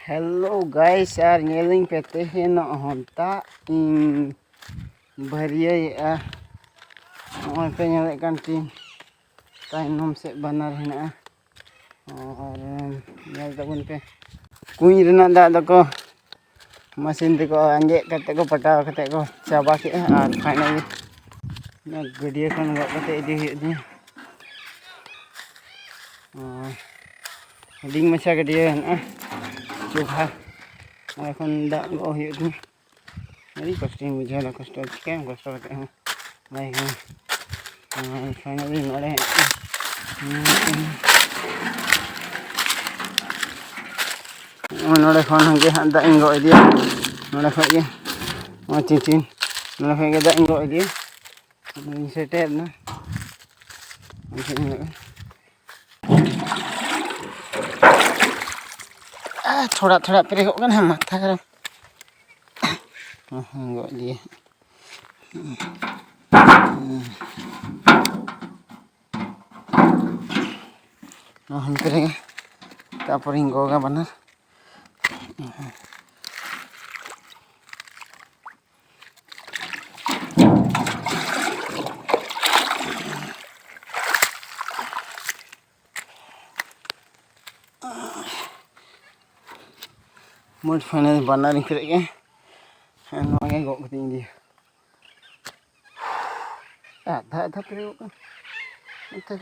Hello guys, nyeling peteh na honta bariya ya. Mau penyelek kantin. Tainom se banar hina. और nyel tabun pe. Kuny rena dak dako mesin teko anjek kate ko pataw kate ko chaba ke ar finally na gadia kan gak kate idi ni. Ding macha gadia na. Coba এখন dak go hiu ni. Mari pasti mujhala kosto chicken kosto kate ho. Lai ho. Finally nore. Nore khon hange dak ingo dia. Nore khoi ge. Cincin. Nore khoi ge dak ingo dia. Ini seter na. थोड़ा पेरे हो ना माथा गरम गो दिए हम पेरे तापर हिंगोगा बना मोट फाइनल बना रही फिर के नोगे गो कतिंग दी आधा आधा फिर को अच्छा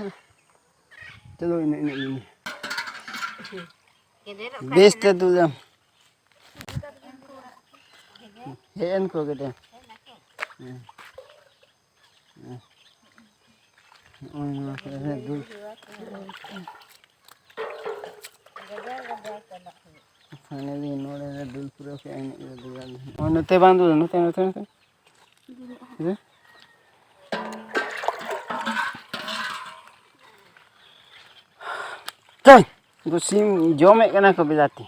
चलो इन बेस्ट है दूल्हा हेन को के दूल फाइनली नोड़े दूल पूरा के आने दूल्हा और नते बांधो नते इधर चल गुस्सिम जो में कना को बिलाती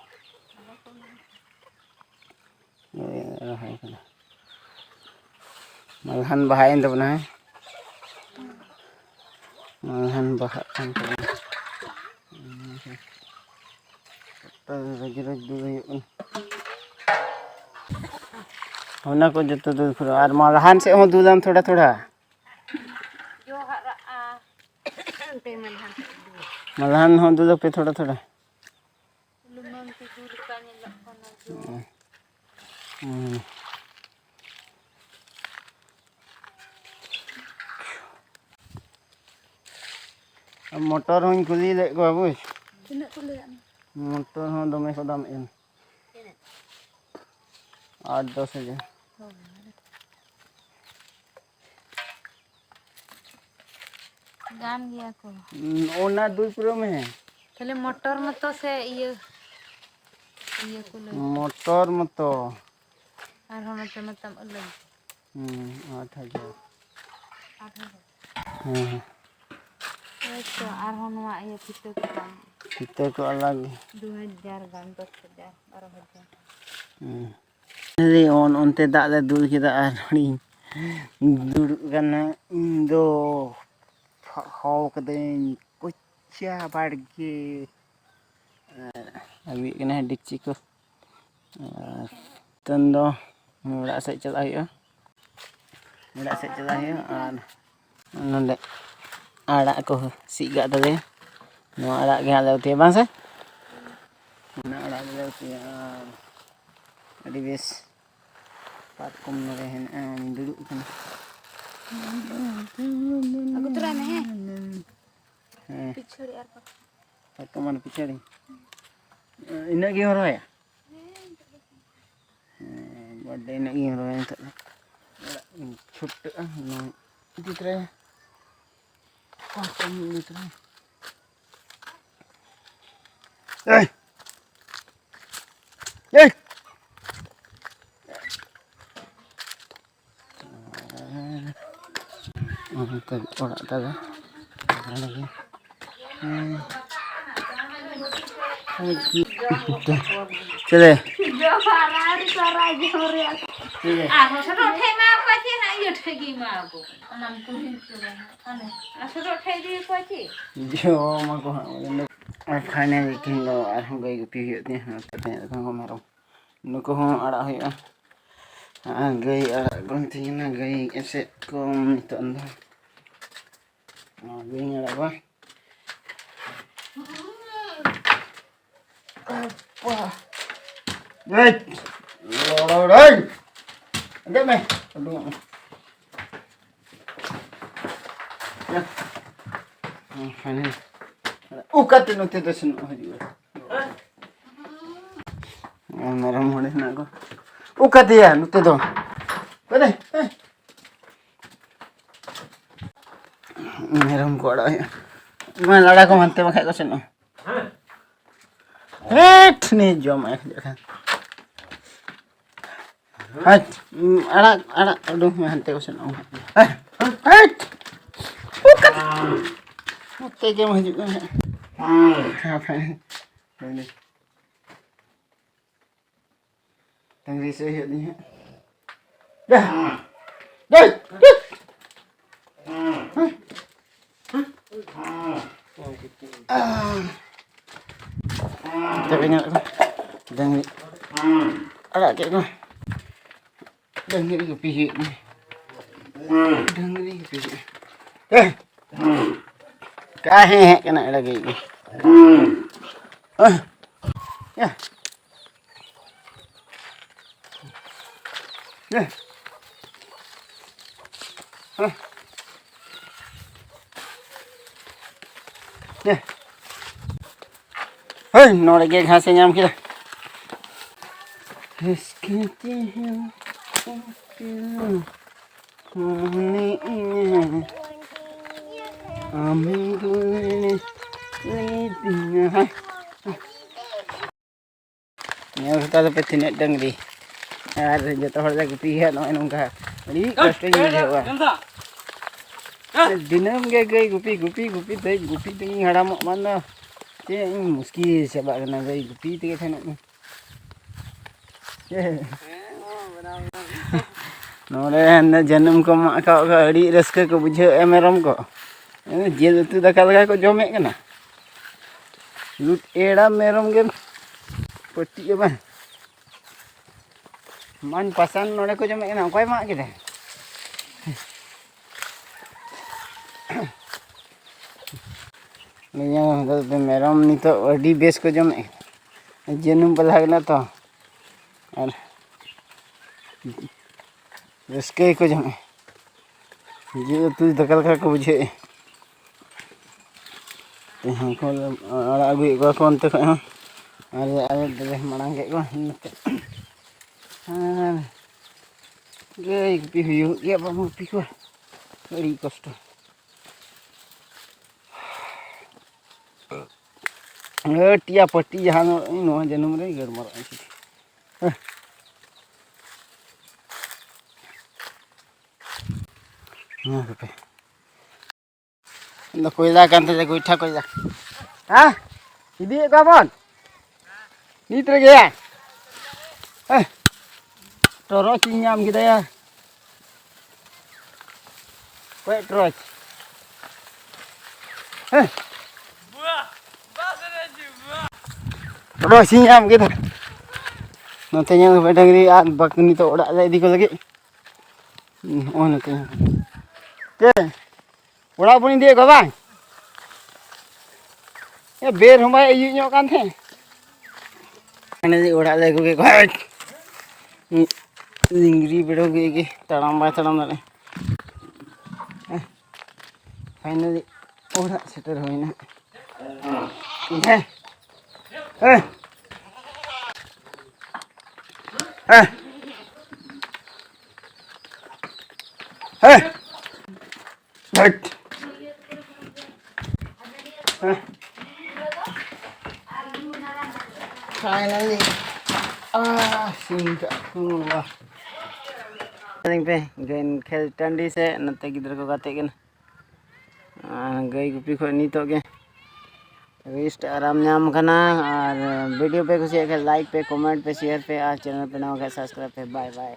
मलहन बहाइन तो बना है मलहन बहाइन तो रज दूध होना को जो दूध पूरा और मलहन से हो दूध हम थोड़ा मलहन हो दूध पे थोड़ा मोटर हों कुली ले को बुझ मोटर हों दमे को दाम इन 8-10 हजार जान गया को ओना दूसरों में है पहले मोटर में तो से ये को ले मोटर में तो और हम तो मतलब अलग 8,000 तो और हम ये फिते को अलग 2,000 गान 10,000 12,000 रे ओनते दाग ले दूध के दाड़ी दूध करना दो हाउ कदे कुचा बाड़गे अभी कना डिक्ची को तंदो मुड़ा से चला है और नंदे आड़ा को सीगा तले नो आड़ा के हाल होती है बांस है ना आड़ा ले होती है अड़ी बेस पार्कम नरे हैं दुड़ू कना aku terang है पिछड़ी यार पार्कम मन पिछड़ी इना की हो रहा है बर्थडे इना की हो रहा है तो छुट्ट नो दिखरे पार्कम दिखरे ए orang tahu lagi चले जो और फाइनली तीन दो आरहम गई गुपी हुई थी मेरम नुको हूँ आड़ा हुआ गई आड़ा गई थी ना गई ऐसे को नितो अंदर गई आड़ा बा Right. All right. Get me. Ya. Finally. Ukat no te desin haji. Meram hone na ko. Ukat ya no te do. Kade. Meram ko ada ya. मैं लड़ा को मनते में खाए को सुनो हेट नहीं जो मैं देखा हट अड़ा अड़ा अडू मैं हंते को सुनो हेट उकत मुत्ते के मुझे को हाँ फाइन तंगरी से ही होती है जा tapi nak dan ada ke ko dan ni ko pihi ni dan ni ko pihi kahe kena lagi ya ya ya hey नोड़े के घासे नाम किला कहते हैं kita dapat tinet dengri ada jatuh harga kepihan no enongka ini kasta ini hewa dinam gay gupi tinggi haram mana Chứ muski sẽ bạn là gây gupi thế thế này nó đây nó janum ko ma ka adi raska ko bujhe emeram ko jel tu da kala ko jome kana lut era meram gen poti ba man pasan nore ko jome kana koi ma kide Niya तो मेरम नी तो अड़ी base को जमे जनम पलागना तो और रस्के को जमे जे तू दकल का को बुझे ते हमको आड़ा अगु को कोन ते खो अरे दे मांग के को गई पी हुई ये बाबू पी को बड़ी कष्ट टिया पट्टी जहाँ नो जन्म रे घर मर कोयला कांते गोइठा कोयला हाँ इदी काबन नीत रे गया टोरो चिंगाम किदा कोई ट्रोच Terus sinyam gitu. Nantinya pedang ini bak ini tuh udah ada di lagi. Oh nantinya. Oke. Udah punya dia kawan. Ya biar rumah iu nyokan he. Ini udah lagi gue kawan. Lingri bedong gue taram nih. Finally udah setter huina. Ini. Hey. Hey. Hey. Right. Finally. Singkat. Wah. Paling pe, gain khel tandi se nanti gidra ko kate kan. Gai gupi ko nito ke. Rest आराम नाम करना और video पे खुशी है like पे comment पे share पे और चैनल पे ना हो सब्सक्राइब पे बाय बाय